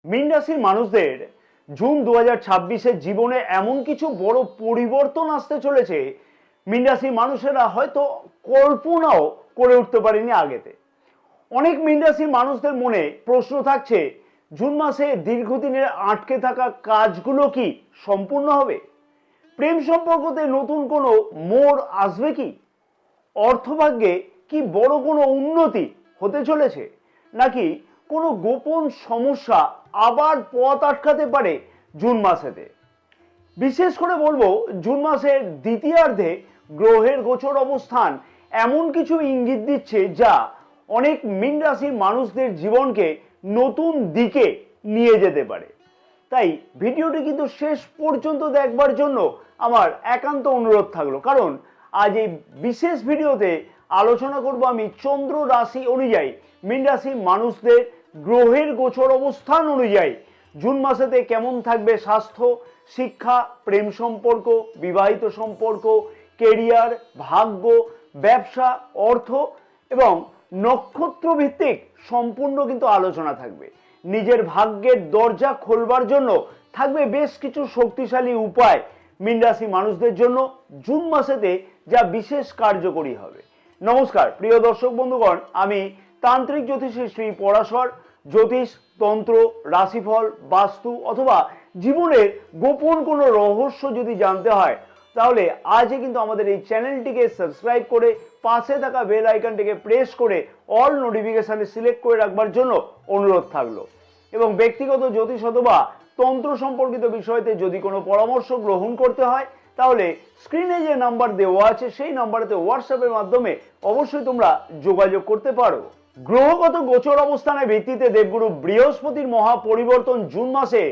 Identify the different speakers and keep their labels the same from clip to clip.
Speaker 1: মীন রাশির মানুষদের জুন 2026-এর জীবনে এমন কিছু বড় পরিবর্তন আসতে চলেছে, মীন রাশির মানুষেরা হয়তো কল্পনাও করে উঠতে পারেনি আগেতে। অনেক মীন রাশির মানুষদের মনে প্রশ্ন থাকছে, জুন মাসে দীর্ঘদিনের আটকে থাকা কাজগুলো কি সম্পূর্ণ হবে? প্রেম সম্পর্কতে নতুন কোনো মোড় আসবে কি? অর্থভাগ্যে কি বড় কোনো উন্নতি হতে চলেছে, নাকি কোনো গোপন সমস্যা আবার পথ আটকাতে পারে জুন মাসেতে? বিশেষ করে বলবো, জুন মাসের দ্বিতীয়ার্ধে গ্রহের গোচর অবস্থান এমন কিছু ইঙ্গিত দিচ্ছে যা অনেক মীন রাশির মানুষদের জীবনকে নতুন দিকে নিয়ে যেতে পারে। তাই ভিডিওটি কিন্তু শেষ পর্যন্ত দেখবার জন্য আমার একান্ত অনুরোধ থাকলো, কারণ আজ এই বিশেষ ভিডিওতে আলোচনা করব আমি চন্দ্র রাশি অনুযায়ী মীন রাশির মানুষদের গ্রহের গোচর অবস্থান অনুযায়ী জুন মাসেতে কেমন থাকবে স্বাস্থ্য, শিক্ষা, প্রেম সম্পর্ক, বিবাহিত সম্পর্ক, কেরিয়ার, ভাগ্য, ব্যবসা, অর্থ এবং নক্ষত্র ভিত্তিক সম্পূর্ণ কিন্তু আলোচনা থাকবে। নিজের ভাগ্যের দরজা খোলবার জন্য থাকবে বেশ কিছু শক্তিশালী উপায় মীন রাশি মানুষদের জন্য জুন মাসেতে, যা বিশেষ কার্যকরী হবে। নমস্কার প্রিয় দর্শক বন্ধুগণ, আমি তান্ত্রিক জ্যোতিষী শ্রী পরাশর। জ্যোতিষ, তন্ত্র, রাশিফল, বাস্তু অথবা জীবনের গোপন কোনো রহস্য যদি জানতে হয়, তাহলে আজই কিন্তু আমাদের এই চ্যানেলটিকে সাবস্ক্রাইব করে পাশে থাকা বেল আইকনটিকে প্রেস করে অল নোটিফিকেশনে সিলেক্ট করে রাখবার জন্য অনুরোধ থাকলো। এবং ব্যক্তিগত জ্যোতিষ অথবা তন্ত্র সম্পর্কিত বিষয়তে যদি কোনো পরামর্শ গ্রহণ করতে হয়, তাহলে স্ক্রিনে যে নাম্বার দেওয়া আছে সেই নাম্বারেতে হোয়াটসঅ্যাপের মাধ্যমে অবশ্যই তোমরা যোগাযোগ করতে পারো। গ্রহগত গোচর অবস্থানের ভিত্তিতে দেবগুরু বৃহস্পতির মহা পরিবর্তন জুন মাসে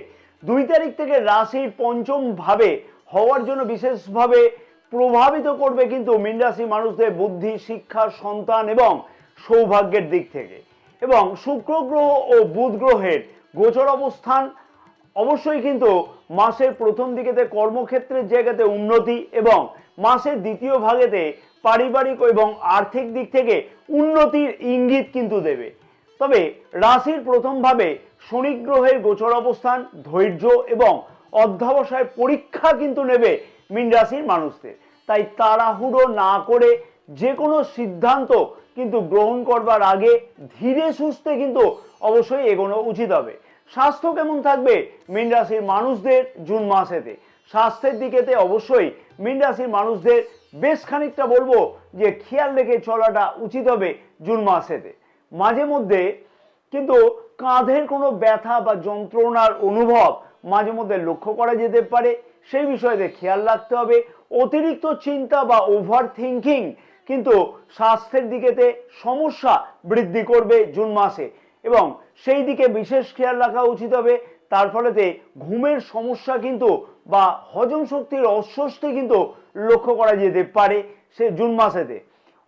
Speaker 1: 2 তারিখ থেকে রাশির পঞ্চম ভাবে হওয়ার জন্য বিশেষভাবে প্রভাবিত করবে কিন্তু মীন রাশি মানুষদের বুদ্ধি, শিক্ষা, সন্তান এবং সৌভাগ্যের দিক থেকে। এবং শুক্র গ্রহ ও বুধ গ্রহের গোচর অবস্থান অবশ্যই কিন্তু মাসের প্রথম দিকেতে কর্মক্ষেত্রের জায়গাতে উন্নতি এবং মাসের দ্বিতীয় ভাগেতে পারিবারিক এবং আর্থিক দিক থেকে উন্নতির ইঙ্গিত কিন্তু দেবে। তবে রাশির প্রথম ভাবে শনি গ্রহের গোচর অবস্থান ধৈর্য এবং অধ্যবসায়ের পরীক্ষা কিন্তু নেবে মীন রাশির মানুষদের। তাই তাড়াহুড়ো না করে যে কোনো সিদ্ধান্ত কিন্তু গ্রহণ করবার আগে ধীরে সুস্থে কিন্তু অবশ্যই এগোনো উচিত হবে। স্বাস্থ্য কেমন থাকবে মীন রাশির মানুষদের জুন মাসেতে? স্বাস্থ্যের দিকেতে অবশ্যই মীন রাশির মানুষদের বেশ খানিকটা বলবো যে খেয়াল রেখে চলাটা উচিত হবে জুন মাসেতে। মাঝে মধ্যে কিন্তু কাঁধের কোনো ব্যথা বা যন্ত্রণার অনুভব মাঝে মধ্যে লক্ষ্য করা যেতে পারে, সেই বিষয়তে খেয়াল রাখতে হবে। অতিরিক্ত চিন্তা বা ওভার থিঙ্কিং কিন্তু স্বাস্থ্যের দিকেতে সমস্যা বৃদ্ধি করবে জুন মাসে, এবং সেই দিকে বিশেষ খেয়াল রাখা উচিত হবে। তার ফলেতে ঘুমের সমস্যা কিন্তু বা হজম শক্তির অস্বস্তি কিন্তু লক্ষ্য করা যেতে পারে সে জুন মাসেতে।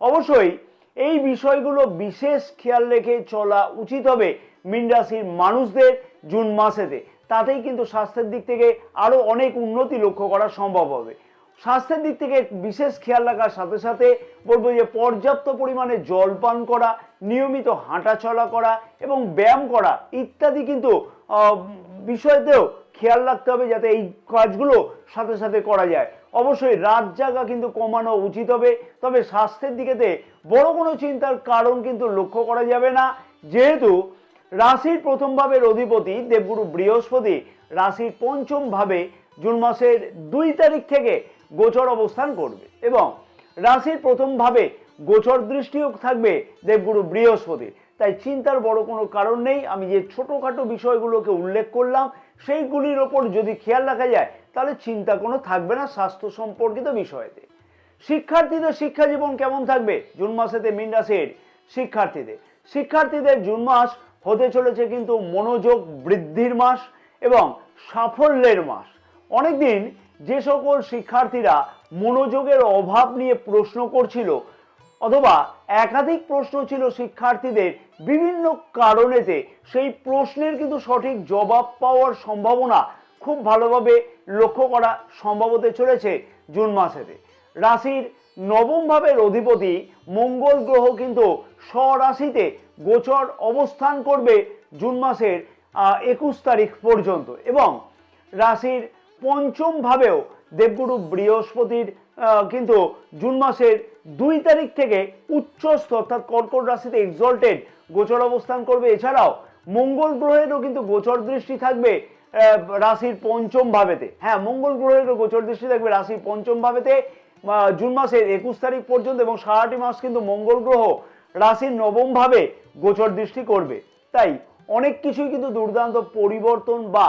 Speaker 1: অবশ্যই এই বিষয়গুলো বিশেষ খেয়াল রেখে চলা উচিত হবে মীন রাশির মানুষদের জুন মাসেতে। তাতেই কিন্তু স্বাস্থ্যের দিক থেকে আরো অনেক উন্নতি লক্ষ্য করা সম্ভব হবে। স্বাস্থ্যের দিক থেকে বিশেষ খেয়াল রাখার সাথে সাথে বলবো যে পর্যাপ্ত পরিমাণে জল পান করা, নিয়মিত হাঁটাচলা করা এবং ব্যায়াম করা ইত্যাদি কিন্তু বিষয়তেও খেয়াল রাখতে হবে, যাতে এই কাজগুলো সাথে সাথে করা যায়। অবশ্যই রাত জাগা কিন্তু কমানো উচিত হবে। তবে স্বাস্থ্যের দিকেতে বড় কোনো চিন্তার কারণ কিন্তু লক্ষ্য করা যাবে না, যেহেতু রাশির প্রথম ভাবের অধিপতি দেবগুরু বৃহস্পতি রাশির পঞ্চম ভাবে জুন মাসের 2 তারিখ থেকে গোচর অবস্থান করবে এবং রাশির প্রথম ভাবে গোচর দৃষ্টিও থাকবে দেবগুরু বৃহস্পতির। তাই চিন্তার বড় কোনো কারণ নেই। আমি যে ছোটখাটো বিষয়গুলোকে উল্লেখ করলাম সেইগুলির ওপর যদি খেয়াল রাখা যায়, তাহলে চিন্তা কোনো থাকবে না স্বাস্থ্য সম্পর্কিত বিষয়েতে। শিক্ষার্থীদের শিক্ষা জীবন কেমন থাকবে জুন মাসেতে মীন রাশির শিক্ষার্থীদের জুন মাস হতে চলেছে কিন্তু মনোযোগ বৃদ্ধির মাস এবং সাফল্যের মাস। অনেকদিন যে সকল শিক্ষার্থীরা মনোযোগের অভাব নিয়ে প্রশ্ন করছিল অথবা একাধিক প্রশ্ন ছিল শিক্ষার্থীদের বিভিন্ন কারণেতে, সেই প্রশ্নের কিন্তু সঠিক জবাব পাওয়ার সম্ভাবনা খুব ভালোভাবে লক্ষ্য করা সম্ভব হতে চলেছে জুন মাসেতে। রাশির নবম ভাবের অধিপতি মঙ্গল গ্রহ কিন্তু স্বরাশিতে গোচর অবস্থান করবে জুন মাসের 21 তারিখ পর্যন্ত, এবং রাশির পঞ্চম ভাবেও দেবগুরু বৃহস্পতির কিন্তু জুন মাসের 2 তারিখ থেকে উচ্চস্থ অর্থাৎ কর্কট রাশিতে এক্সল্টেড গোচর অবস্থান করবে। এছাড়াও মঙ্গল গ্রহেরও কিন্তু গোচর দৃষ্টি থাকবে রাশির পঞ্চম ভাবেতে। হ্যাঁ, মঙ্গল গ্রহেরও গোচর দৃষ্টি থাকবে রাশির পঞ্চম ভাবেতে জুন মাসের 21 তারিখ পর্যন্ত, এবং সারাটি মাস কিন্তু মঙ্গল গ্রহ রাশির নবম ভাবে গোচর দৃষ্টি করবে। তাই অনেক কিছুই কিন্তু দুর্দান্ত পরিবর্তন বা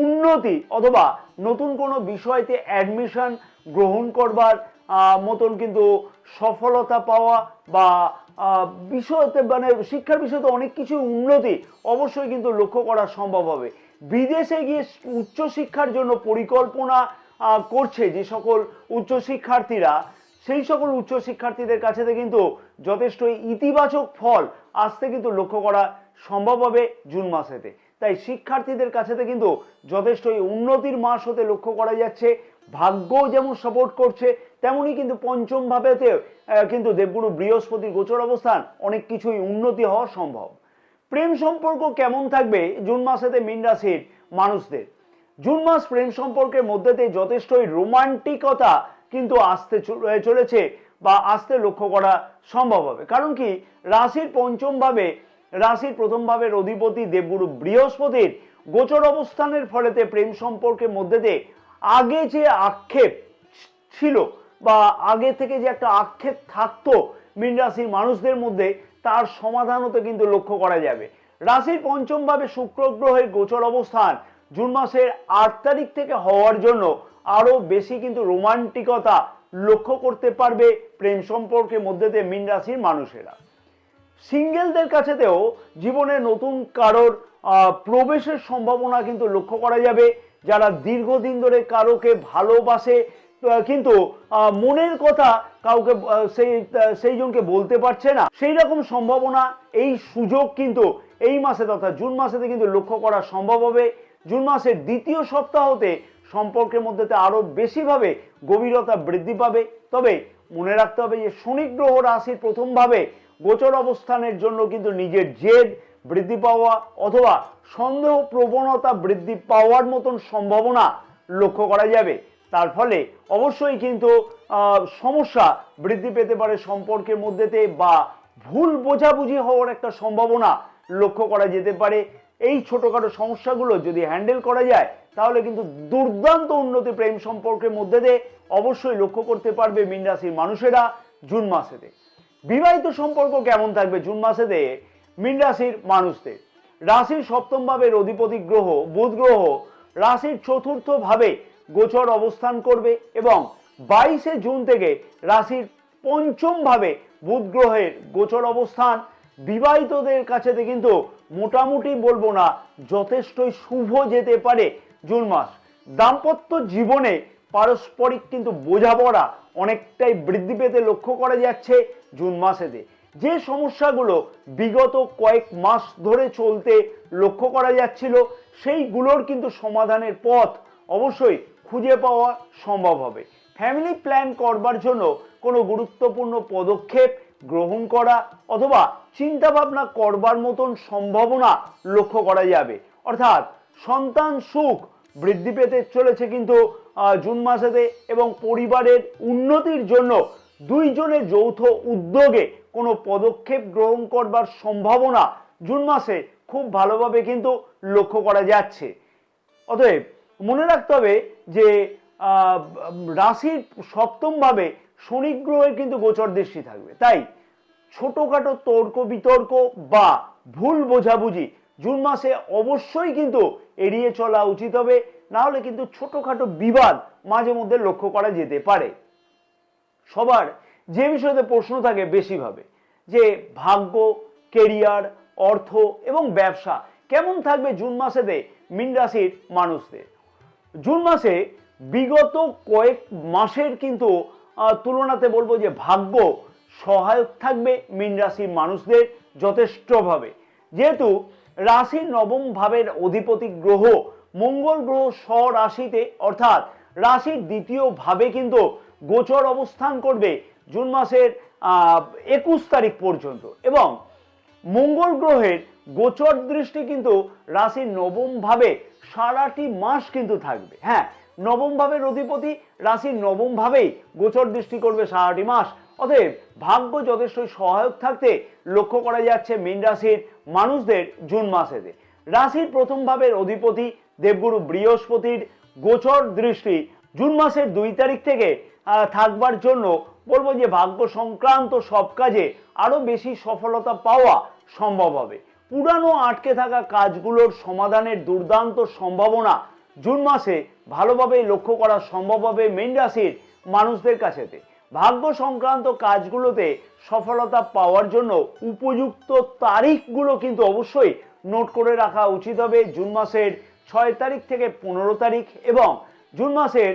Speaker 1: উন্নতি অথবা নতুন কোনো বিষয়তে অ্যাডমিশন গ্রহণ করবার মতন কিন্তু সফলতা পাওয়া বা বিষয়তে মানে শিক্ষার বিষয়তে অনেক কিছু উন্নতি অবশ্যই কিন্তু লক্ষ্য করা সম্ভব হবে। বিদেশে গিয়ে উচ্চশিক্ষার জন্য পরিকল্পনা করছে যে সকল উচ্চশিক্ষার্থীরা, সেই সকল উচ্চশিক্ষার্থীদের কাছে কিন্তু যথেষ্ট ইতিবাচক ফল আসতে কিন্তু লক্ষ্য করা সম্ভব হবে জুন মাসেতে। তাই শিক্ষার্থীদের কাছে কিন্তু যথেষ্ট উন্নতির মাস হতে লক্ষ্য করা যাচ্ছে। ভাগ্য যেমন সাপোর্ট করছে, তেমনি কিন্তু পঞ্চম ভাবেতে কিন্তু দেবগুরু বৃহস্পতির গোচর অবস্থান অনেক কিছুই উন্নতি হওয়া সম্ভব। প্রেম সম্পর্ক কেমন থাকবে জুন মাসেতে মীন রাশির মানুষদের? জুন মাস প্রেম সম্পর্কের মধ্যেতে যথেষ্টই রোমান্টিকতা কিন্তু আসতে চলেছে বা আসতে লক্ষ্য করা সম্ভব হবে। কারণ কি, রাশির পঞ্চম ভাবে রাশির প্রথম ভাবের অধিপতি দেবগুরু বৃহস্পতির গোচর অবস্থানের ফলেতে প্রেম সম্পর্কের মধ্যেতে আগে যে আক্ষেপ ছিল বা আগে থেকে যে একটা আক্ষেপ থাকতো মীন রাশির মানুষদের মধ্যে, তার সমাধান হতে কিন্তু লক্ষ্য করা যাবে। রাশির পঞ্চম ভাবে শুক্র গ্রহের গোচর অবস্থান জুন মাসের 8 তারিখ থেকে হওয়ার জন্য আরো বেশি কিন্তু রোমান্টিকতা লক্ষ্য করতে পারবে প্রেম সম্পর্কের মধ্যে দিয়ে মীন রাশির মানুষেরা। সিঙ্গেলদের কাছেতেও জীবনে নতুন কারোর প্রবেশের সম্ভাবনা কিন্তু লক্ষ্য করা যাবে। যারা দীর্ঘদিন ধরে কারোকে ভালোবাসে কিন্তু মনের কথা কাউকে সেই জনকে বলতে পারছে না, সেই রকম সম্ভাবনা, এই সুযোগ কিন্তু এই মাসে অর্থাৎ জুন মাসেতে কিন্তু লক্ষ্য করা সম্ভব হবে। জুন মাসের দ্বিতীয় সপ্তাহতে সম্পর্কের মধ্যে আরো বেশিভাবে গভীরতা বৃদ্ধি পাবে। তবে মনে রাখতে হবে যে শনি গ্রহ রাশির প্রথম ভাবে গোচর অবস্থানের জন্য কিন্তু নিজের জেদ বৃদ্ধি পাওয়া অথবা সন্দেহ প্রবণতা বৃদ্ধি পাওয়ার মতন সম্ভাবনা লক্ষ্য করা যাবে। তার ফলে অবশ্যই কিন্তু সমস্যা বৃদ্ধি পেতে পারে সম্পর্কের মধ্যেতে, বা ভুল বোঝাবুঝি হওয়ার একটা সম্ভাবনা লক্ষ্য করা যেতে পারে। এই ছোটখাটো সমস্যাগুলো যদি হ্যান্ডেল করা যায় তাহলে কিন্তু দুর্দান্ত উন্নতি প্রেম সম্পর্কের মধ্যে দিয়ে অবশ্যই লক্ষ্য করতে পারবে মীন রাশির মানুষেরা জুন মাসেতে। বিবাহিত সম্পর্ক কেমন থাকবে জুন মাসেতে মীন রাশির মানুষদের? রাশির সপ্তম ভাবের অধিপতি গ্রহ বুধ গ্রহ রাশির চতুর্থ ভাবে গোচর অবস্থান করবে, এবং 22শে জুন থেকে রাশির পঞ্চম ভাবে বুধ গ্রহের গোচর অবস্থান বিবাহিতদের কাছে কিন্তু মোটামুটি বলবো না, যথেষ্টই শুভ যেতে পারে জুন মাস। দাম্পত্য জীবনে পারস্পরিক কিন্তু বোঝাপড়া অনেকটাই বৃদ্ধি পেতে লক্ষ্য করা যাচ্ছে জুন মাসেতে। যে সমস্যাগুলো বিগত কয়েক মাস ধরে চলতে লক্ষ্য করা যাচ্ছিল, সেইগুলোর কিন্তু সমাধানের পথ অবশ্যই খুঁজে পাওয়া সম্ভব হবে। ফ্যামিলি প্ল্যান করবার জন্য কোনো গুরুত্বপূর্ণ পদক্ষেপ গ্রহণ করা অথবা চিন্তা ভাবনা করবার মতন সম্ভাবনা লক্ষ্য করা যাবে। অর্থাৎ সন্তান সুখ বৃদ্ধি পেতে চলেছে কিন্তু জুন মাসেতে, এবং পরিবারের উন্নতির জন্য দুইজনের যৌথ উদ্যোগে কোনো পদক্ষেপ গ্রহণ করবার সম্ভাবনা জুন মাসে খুব ভালোভাবে কিন্তু লক্ষ্য করা যাচ্ছে। অতএব মনে রাখতে হবে যে রাশির সপ্তম ভাবে শনি গ্রহের কিন্তু গোচর দৃষ্টি থাকবে। তাই ছোটখাটো তর্ক বিতর্ক বা ভুল বোঝাবুঝি জুন মাসে অবশ্যই কিন্তু এড়িয়ে চলা উচিত হবে, না হলে কিন্তু ছোটখাটো বিবাদ মাঝে মধ্যে লক্ষ্য করা যেতে পারে। সবার যে বিষয়তে প্রশ্ন থাকে বেশিভাবে যে ভাগ্য, কেরিয়ার, অর্থ এবং ব্যবসা কেমন থাকবে জুন মাসেতে মীন রাশির মানুষদের? জুন মাসে বিগত কয়েক মাসের কিন্তু তুলনাতে বলবো যে ভাগ্য সহায়ক থাকবে মীন রাশির মানুষদের যথেষ্টভাবে। যেহেতু রাশির নবম ভাবের অধিপতি গ্রহ মঙ্গল গ্রহ স্বরাশিতে অর্থাৎ রাশির দ্বিতীয় ভাবে কিন্তু গোচর অবস্থান করবে জুন মাসের 21 তারিখ পর্যন্ত, এবং মঙ্গল গ্রহের গোচর দৃষ্টি কিন্তু রাশির নবম ভাবে সারাটি মাস কিন্তু থাকবে। হ্যাঁ, নবম ভাবের অধিপতি রাশির নবম ভাবেই গোচর দৃষ্টি করবে সারাটি মাস। অতএব ভাগ্য যথেষ্টই সহায়ক থাকতে লক্ষ্য করা যাচ্ছে মীন রাশির মানুষদের জুন মাসেতে। রাশির প্রথম ভাবের অধিপতি দেবগুরু বৃহস্পতির গোচর দৃষ্টি জুন মাসের 2 তারিখ থেকে থাকবার জন্য বলবো যে ভাগ্য সংক্রান্ত সব কাজে আরো বেশি সফলতা পাওয়া সম্ভব হবে। পুরানো আটকে থাকা কাজগুলোর সমাধানের দুর্দান্ত সম্ভাবনা জুন মাসে ভালোভাবে লক্ষ্য করা সম্ভব হবে মীন রাশির মানুষদের কাছেতে। ভাগ্য সংক্রান্ত কাজগুলোতে সফলতা পাওয়ার জন্য উপযুক্ত তারিখগুলো কিন্তু অবশ্যই নোট করে রাখা উচিত হবে। জুন মাসের 6 তারিখ থেকে 15 তারিখ এবং জুন মাসের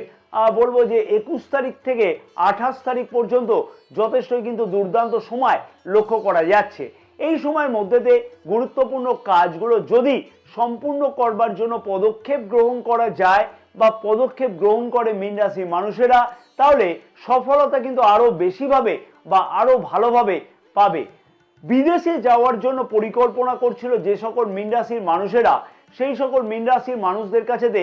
Speaker 1: বলবো যে 21 তারিখ থেকে 28 তারিখ পর্যন্ত যথেষ্টই কিন্তু দুর্দান্ত সময় লক্ষ্য করা যাচ্ছে। এই সময়ের মধ্যেতে গুরুত্বপূর্ণ কাজগুলো যদি সম্পূর্ণ করবার জন্য পদক্ষেপ গ্রহণ করা যায় বা পদক্ষেপ গ্রহণ করে মীন রাশির মানুষেরা, তাহলে সফলতা কিন্তু আরো বেশিভাবে বা আরো ভালোভাবে পাবে। বিদেশে যাওয়ার জন্য পরিকল্পনা করছিল যে সকল মীন রাশির মানুষেরা, সেই সকল মীন রাশির মানুষদের কাছেতে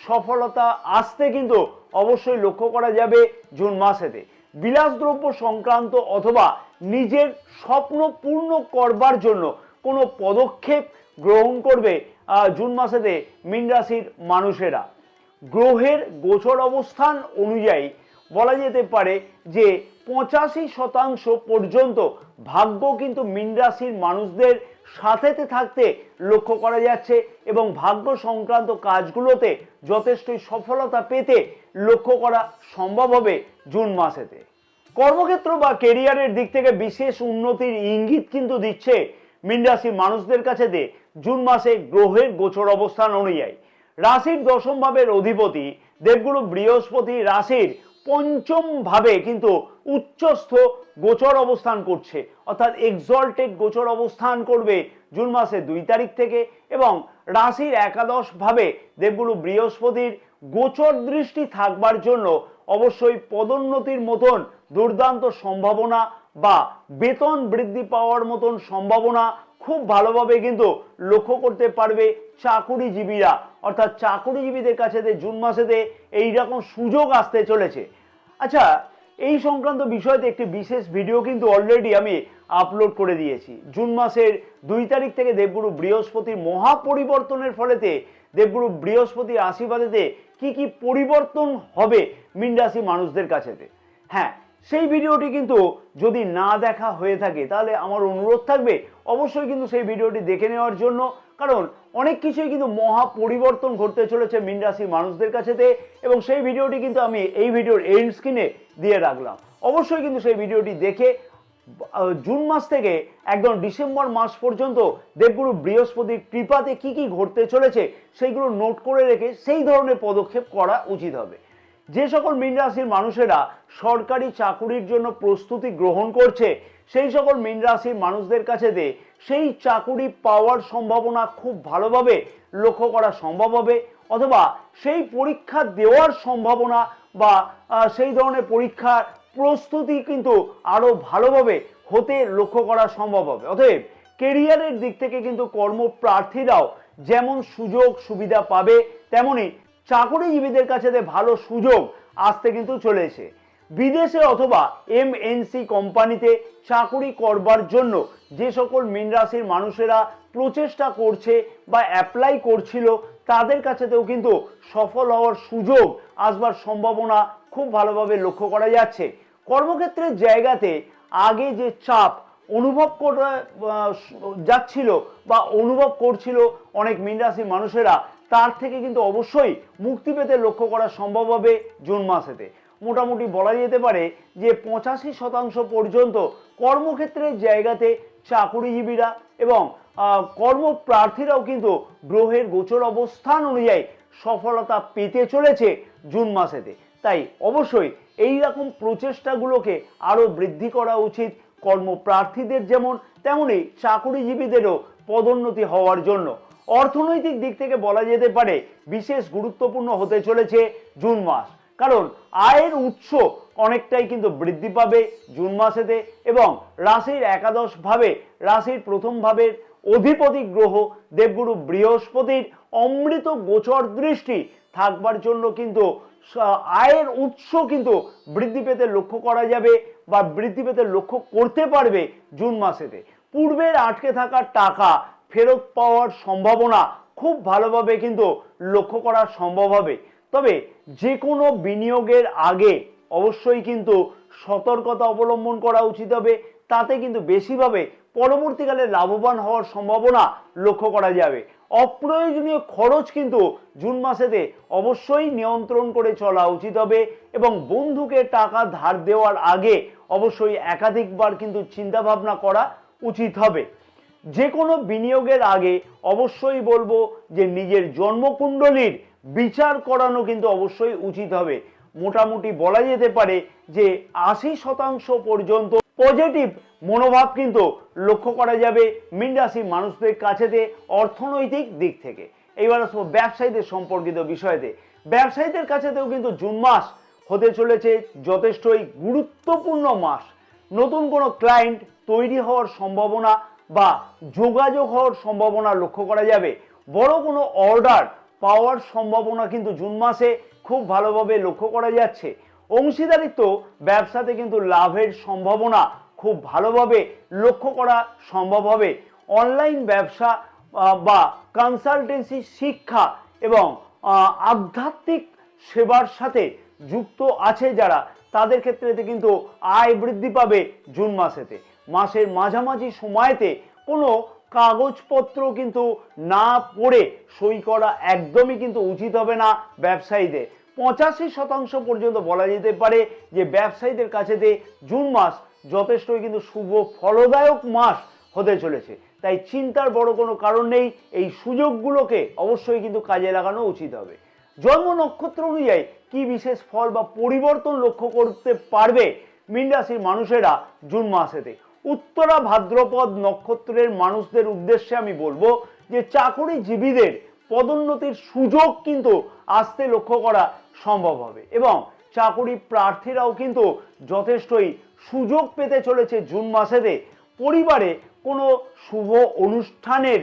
Speaker 1: সফলতা আসতে কিন্তু অবশ্যই লক্ষ্য করা যাবে জুন মাসেতে। বিলাসদ্রব্য সংক্রান্ত অথবা নিজের স্বপ্ন পূর্ণ করবার জন্য কোনো পদক্ষেপ গ্রহণ করবে জুন মাসেতে মীন রাশির মানুষেরা। গ্রহের গোচর অবস্থান অনুযায়ী বলা যেতে পারে যে 85% পর্যন্ত ভাগ্য কিন্তু মীন রাশির মানুষদের সাথেতে থাকতে লক্ষ্য করা যাচ্ছে এবং ভাগ্য সংক্রান্ত কাজগুলোতে যথেষ্টই সফলতা পেতে লক্ষ্য করা সম্ভব হবে জুন মাসেতে। কর্মক্ষেত্র বা কেরিয়ারের দিক থেকে বিশেষ উন্নতির ইঙ্গিত কিন্তু দিচ্ছে মীন রাশির মানুষদের কাছেতে জুন মাসে গ্রহের গোচর অবস্থান অনুযায়ী। রাশির দশম ভাবের অধিপতি দেবগুরু বৃহস্পতি রাশির পঞ্চম ভাবে কিন্তু উচ্চস্থ গোচর অবস্থান করছে, অর্থাৎ এক্সল্টেড গোচর অবস্থান করবে জুন মাসে 2 তারিখ থেকে এবং রাশির একাদশ ভাবে দেবগুরু বৃহস্পতির গোচর দৃষ্টি থাকবার জন্য অবশ্যই পদোন্নতির মতন দুর্দান্ত সম্ভাবনা বা বেতন বৃদ্ধি পাওয়ার মতন সম্ভাবনা খুব ভালোভাবে কিন্তু লক্ষ্য করতে পারবে চাকুরিজীবীরা। অর্থাৎ চাকুরিজীবীদের কাছে জুন মাসেতে এইরকম সুযোগ আসতে চলেছে। আচ্ছা, এই সংক্রান্ত বিষয়তে একটি বিশেষ ভিডিও কিন্তু অলরেডি আমি আপলোড করে দিয়েছি। জুন মাসের 2 তারিখ থেকে দেবগুরু বৃহস্পতির মহা পরিবর্তনের ফলেতে দেবগুরু বৃহস্পতির আশীর্বাদেতে কি কি পরিবর্তন হবে মীন রাশি মানুষদের কাছেতে। হ্যাঁ, সেই ভিডিওটি কিন্তু যদি না দেখা হয়ে থাকে তাহলে আমার অনুরোধ থাকবে অবশ্যই কিন্তু সেই ভিডিওটি দেখে নেওয়ার জন্য, কারণ অনেক কিছুই কিন্তু মহা পরিবর্তন ঘটতে চলেছে মীন রাশির মানুষদের কাছেতে এবং সেই ভিডিওটি কিন্তু আমি এই ভিডিওর এন্ড স্ক্রিনে দিয়ে রাখলাম। অবশ্যই কিন্তু সেই ভিডিওটি দেখে জুন মাস থেকে একদম ডিসেম্বর মাস পর্যন্ত দেবগুরু বৃহস্পতির কৃপাতে কি কি ঘটতে চলেছে সেইগুলো নোট করে রেখে সেই ধরনের পদক্ষেপ করা উচিত হবে। যে সকল মীন রাশির মানুষেরা সরকারি চাকুরির জন্য প্রস্তুতি গ্রহণ করছে সেই সকল মীন রাশির মানুষদের কাছেতে সেই চাকুরি পাওয়ার সম্ভাবনা খুব ভালোভাবে লক্ষ্য করা সম্ভব হবে, অথবা সেই পরীক্ষা দেওয়ার সম্ভাবনা বা সেই ধরনের পরীক্ষার প্রস্তুতি কিন্তু আরো ভালোভাবে হতে লক্ষ্য করা সম্ভব হবে। অতএব কেরিয়ারের দিক থেকে কিন্তু কর্মপ্রার্থীরাও যেমন সুযোগ সুবিধা পাবে তেমনি চাকুরিজীবীদের কাছে ভালো সুযোগ আসতে কিন্তু চলেছে। বিদেশে অথবা এমএনসি কোম্পানিতে চাকুরি করবার জন্য যে সকল মীন রাশির মানুষেরা প্রচেষ্টা করছে বা অ্যাপ্লাই করছিল তাদের কাছেতেও কিন্তু সফল হওয়ার সুযোগ আসবার সম্ভাবনা খুব ভালোভাবে লক্ষ্য করা যাচ্ছে। কর্মক্ষেত্রের জায়গাতে আগে যে চাপ অনুভব করা যাচ্ছিল বা অনুভব করছিল অনেক মীন রাশির মানুষেরা, তার থেকে কিন্তু অবশ্যই মুক্তি পেতে লক্ষ্য করা সম্ভব হবে জুন মাসেতে। মোটামুটি বলা যেতে পারে যে 85% পর্যন্ত কর্মক্ষেত্রের জায়গাতে চাকুরিজীবীরা এবং কর্মপ্রার্থীরাও কিন্তু গ্রহের গোচর অবস্থান অনুযায়ী সফলতা পেতে চলেছে জুন মাসেতে। তাই অবশ্যই এই রকম প্রচেষ্টাগুলোকে আরো বৃদ্ধি করা উচিত, কর্মপ্রার্থীদের যেমন তেমনি চাকুরিজীবীদেরও পদোন্নতি হওয়ার জন্য। অর্থনৈতিক দিক থেকে বলা যেতে পারে বিশেষ গুরুত্বপূর্ণ হতে চলেছে জুন মাস, কারণ আয়ের উৎস অনেকটাই কিন্তু বৃদ্ধি পাবে জুন মাসেতে এবং রাশির একাদশ ভাবে রাশির প্রথম ভাবের অধিপতি গ্রহ দেবগুরু বৃহস্পতির অমৃত গোচর দৃষ্টি থাকবার জন্য কিন্তু আয়ের উৎস কিন্তু বৃদ্ধি পেতে লক্ষ্য করা যাবে বা বৃদ্ধি পেতে লক্ষ্য করতে পারবে জুন মাসেতে। পূর্বের আটকে থাকা টাকা ফেরত পাওয়ার সম্ভাবনা খুব ভালোভাবে কিন্তু লক্ষ্য করা সম্ভব হবে। তবে যে কোনো বিনিয়োগের আগে অবশ্যই কিন্তু সতর্কতা অবলম্বন করা উচিত হবে, তাতে কিন্তু বেশিভাবে পরবর্তীকালে লাভবান হওয়ার সম্ভাবনা লক্ষ্য করা যাবে। অপ্রয়োজনীয় খরচ কিন্তু জুন মাসেতে অবশ্যই নিয়ন্ত্রণ করে চলা উচিত হবে এবং বন্ধুকে টাকা ধার দেওয়ার আগে অবশ্যই একাধিকবার কিন্তু চিন্তা ভাবনা করা উচিত হবে। যে কোনো বিনিয়োগের আগে অবশ্যই বলবো যে নিজের জন্মকুণ্ডলীর বিচার করানো কিন্তু অবশ্যই উচিত হবে। মোটামুটি বলা যেতে পারে যে 80% পর্যন্ত পজিটিভ মনোভাব কিন্তু লক্ষ্য করা যাবে মীন রাশির মানুষদের কাছেতে অর্থনৈতিক দিক থেকে। এইবার আসবো ব্যবসায়ীদের সম্পর্কিত বিষয়তে। ব্যবসায়ীদের কাছেতেও কিন্তু জুন মাস হতে চলেছে যথেষ্টই গুরুত্বপূর্ণ মাস। নতুন কোনো ক্লায়েন্ট তৈরি হওয়ার সম্ভাবনা বা যোগাযোগ হওয়ার সম্ভাবনা লক্ষ্য করা যাবে। বড় কোনো অর্ডার পাওয়ার সম্ভাবনা কিন্তু জুন মাসে খুব ভালোভাবে লক্ষ্য করা যাচ্ছে। অংশীদারিত্ব ব্যবসাতে কিন্তু লাভের সম্ভাবনা খুব ভালোভাবে লক্ষ্য করা সম্ভব হবে। অনলাইন ব্যবসা বা কনসালটেন্সি শিক্ষা এবং আধ্যাত্মিক সেবার সাথে যুক্ত আছে যারা, তাদের ক্ষেত্রে কিন্তু আয় বৃদ্ধি পাবে জুন মাসেতে। মাসের মাঝামাঝি সময়তে কোনো কাগজপত্র কিন্তু না পড়ে সই করা একদমই কিন্তু উচিত হবে না ব্যবসায়ীদের। 85% পর্যন্ত বলা যেতে পারে যে ব্যবসায়ীদের কাছেতে জুন মাস যথেষ্টই কিন্তু শুভ ফলদায়ক মাস হতে চলেছে। তাই চিন্তার বড় কোনো কারণ নেই, এই সুযোগগুলোকে অবশ্যই কিন্তু কাজে লাগানো উচিত হবে। জন্ম নক্ষত্র অনুযায়ী কি বিশেষ ফল বা পরিবর্তন লক্ষ্য করতে পারবে মীন রাশির মানুষেরা জুন মাসেতে? উত্তরা ভাদ্রপদ নক্ষত্রের মানুষদের উদ্দেশ্যে আমি বলবো যে চাকরিজীবীদের পদোন্নতির সুযোগ কিন্তু আসতে লক্ষ্য করা সম্ভব হবে এবং চাকরি প্রার্থীরাও কিন্তু যথেষ্টই সুযোগ পেতে চলেছে জুন মাসেতে। পরিবারে কোনো শুভ অনুষ্ঠানের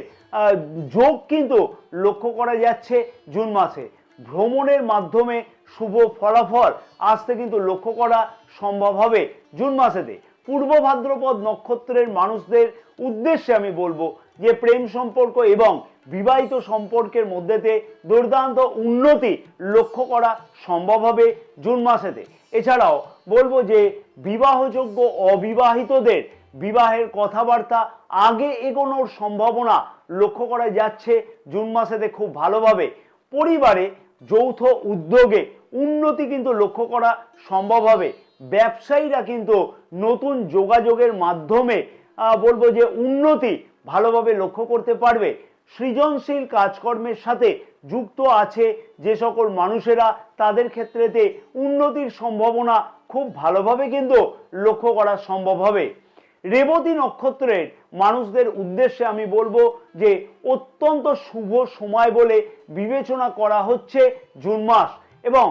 Speaker 1: যোগ কিন্তু লক্ষ্য করা যাচ্ছে জুন মাসে। ভ্রমণের মাধ্যমে শুভ ফলাফল আসতে কিন্তু লক্ষ্য করা সম্ভব হবে জুন মাসেতে। পূর্ব ভাদ্রপদ নক্ষত্রের মানুষদের উদ্দেশ্যে আমি বলবো যে প্রেম সম্পর্ক এবং বিবাহিত সম্পর্কের মধ্যেতে দুর্দান্ত উন্নতি লক্ষ্য করা সম্ভব হবে জুন মাসেতে। এছাড়াও বলবো যে বিবাহযোগ্য অবিবাহিতদের বিবাহের কথাবার্তা আগে এগোনোর সম্ভাবনা লক্ষ্য করা যাচ্ছে জুন মাসেতে খুব ভালোভাবে। পরিবারে যৌথ উদ্যোগে উন্নতি কিন্তু লক্ষ্য করা সম্ভব হবে। ব্যবসায়ীরা কিন্তু নতুন যোগাযোগের মাধ্যমে বলবো যে উন্নতি ভালোভাবে লক্ষ্য করতে পারবে। সৃজনশীল কাজকর্মের সাথে যুক্ত আছে যে সকল মানুষেরা, তাদের ক্ষেত্রেতে উন্নতির সম্ভাবনা খুব ভালোভাবে কিন্তু লক্ষ্য করা সম্ভব হবে। রেবতী নক্ষত্রের মানুষদের উদ্দেশ্যে আমি বলবো যে অত্যন্ত শুভ সময় বলে বিবেচনা করা হচ্ছে জুন মাস এবং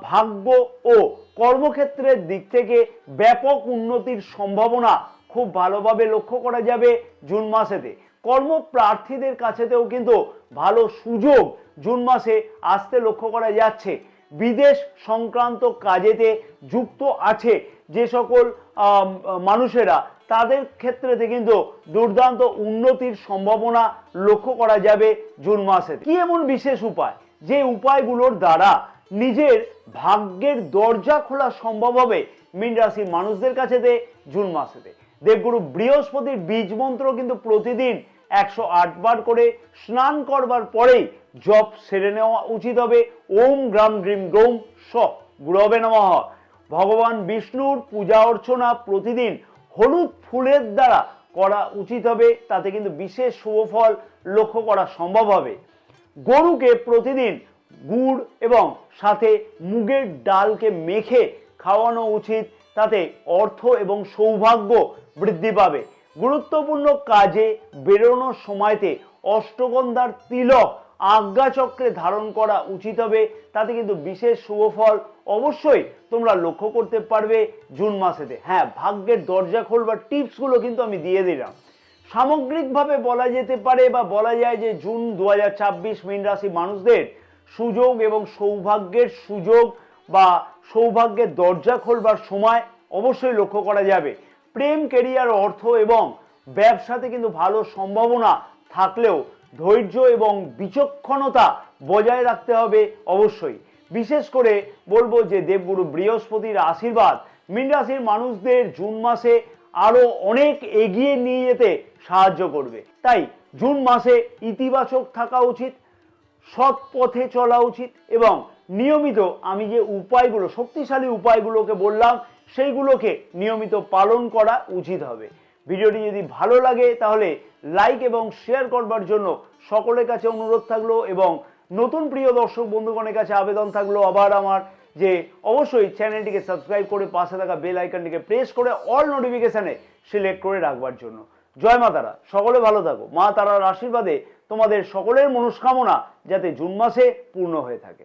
Speaker 1: ভাগ্য ও কর্মক্ষেত্রের দিক থেকে ব্যাপক উন্নতির সম্ভাবনা খুব ভালোভাবে লক্ষ্য করা যাবে জুন মাসেতে। কর্মপ্রার্থীদের কাছেতেও কিন্তু ভালো সুযোগ জুন মাসে আসতে লক্ষ্য করা যাচ্ছে। বিদেশ সংক্রান্ত কাজেতে যুক্ত আছে যে সকল মানুষেরা, তাদের ক্ষেত্রেতে কিন্তু দুর্দান্ত উন্নতির সম্ভাবনা লক্ষ্য করা যাবে জুন মাসে। কি এমন বিশেষ উপায় যে উপায়গুলোর দ্বারা নিজের ভাগ্যের দরজা খোলা সম্ভব হবে মীন রাশির মানুষদের কাছেতে জুন মাসেতে? দেবগুরু বৃহস্পতির বীজ মন্ত্র কিন্তু প্রতিদিন 108 বার করে স্নান করবার পরেই জপ সেরে নেওয়া উচিত হবে। ওম গ্রাম গ্রিম গ্রৌম স গুরবে নমঃ। ভগবান বিষ্ণুর পূজা অর্চনা প্রতিদিন হলুদ ফুলের দ্বারা করা উচিত হবে, তাতে কিন্তু বিশেষ শুভ ফল লক্ষ্য করা সম্ভব হবে। গরুকে প্রতিদিন গুড় এবং সাথে মুগের ডালকে মেখে খাওয়ানো উচিত, তাতে অর্থ এবং সৌভাগ্য বৃদ্ধি পাবে। গুরুত্বপূর্ণ কাজে বেরোনোর সময়তে অষ্টগন্ধার তিলক আজ্ঞাচক্রে ধারণ করা উচিত হবে, তাতে কিন্তু বিশেষ শুভ ফল অবশ্যই তোমরা লক্ষ্য করতে পারবে জুন মাসেতে। হ্যাঁ, ভাগ্যের দরজা খোলবার টিপসগুলো কিন্তু আমি দিয়ে দিলাম। সামগ্রিকভাবে বলা যেতে পারে বা বলা যায় যে জুন 2024 মীন রাশি মানুষদের সুযোগ এবং সৌভাগ্যের সুযোগ বা সৌভাগ্যের দরজা খোলবার সময় অবশ্যই লক্ষ্য করা যাবে। প্রেম, কেরিয়ার, অর্থ এবং ব্যবসাতে কিন্তু ভালো সম্ভাবনা থাকলেও ধৈর্য এবং বিচক্ষণতা বজায় রাখতে হবে অবশ্যই। বিশেষ করে বলবো যে দেবগুরু বৃহস্পতির আশীর্বাদ মীন রাশির মানুষদের জুন মাসে আরো অনেক এগিয়ে নিয়ে যেতে সাহায্য করবে। তাই জুন মাসে ইতিবাচক থাকা উচিত, সৎ পথে চলা উচিত এবং নিয়মিত আমি যে উপায়গুলো, শক্তিশালী উপায়গুলোকে বললাম, সেইগুলোকে নিয়মিত পালন করা উচিত হবে। ভিডিওটি যদি ভালো লাগে তাহলে লাইক এবং শেয়ার করবার জন্য সকলের কাছে অনুরোধ থাকলো এবং নতুন প্রিয় দর্শক বন্ধুগণের কাছে আবেদন থাকলো আবার আমার যে অবশ্যই চ্যানেলটিকে সাবস্ক্রাইব করে পাশে থাকা বেল আইকনটিকে প্রেস করে অল নোটিফিকেশনে সিলেক্ট করে রাখবার জন্য। জয় মা তারা, সকলে ভালো থাকো। মা তারার আশীর্বাদে তোমাদের সকলের মনস্কামনা যাতে জুন মাসে পূর্ণ হয়ে থাকে।